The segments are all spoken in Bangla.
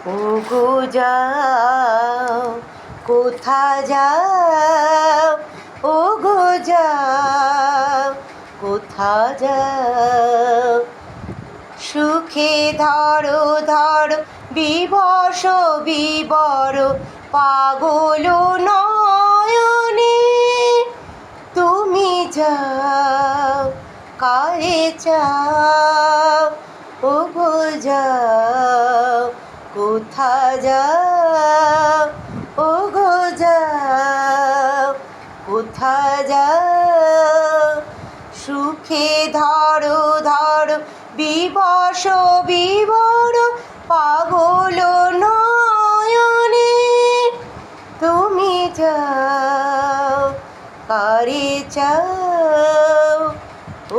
ওগো যাও, কোথা যাও, ওগো যাও, কোথা যাও। সুখে ধরো ধরো বিবশ বিবর পাগল নয়নে। তুমি যাও, কারে চাও, ওগো যাও, কোথা যাও, ওগো যাও, কোথা যাও। সুখে ধরো ধরো বিবশ বিবর পাগল নয়নে। তুমি যাও, কারে চাও,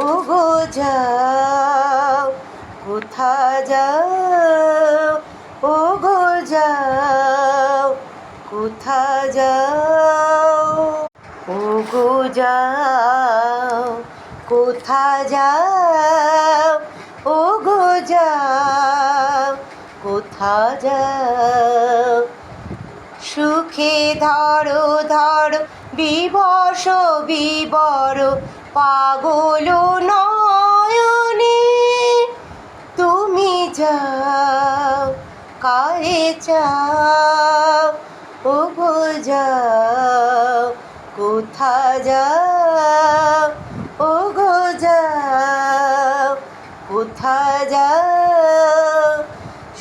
ওগো যাও, কোথা যাও, ওগো যাও, কোথা যাও। ওগো যাও, কোথা যাও, ওগো যাও, কোথা যাও। সুখে ধরো ধরো বিবশ বিবর পাগল নয়নে। তুমি যাও, কারে চাও, ওগো যাও, কোথা যাও, ওগো যাও, কোথা যাও।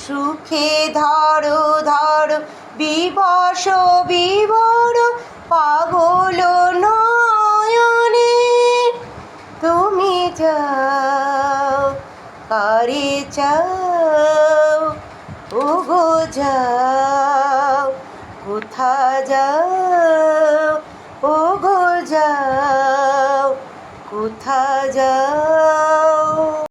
সুখে ধরো ধরো বিবশ বিবর পাগল নয়নে। তুমি যাও, কারে চাও, ওগো যাও, কোথা যাও, ওগো যাও, কোথা যাও।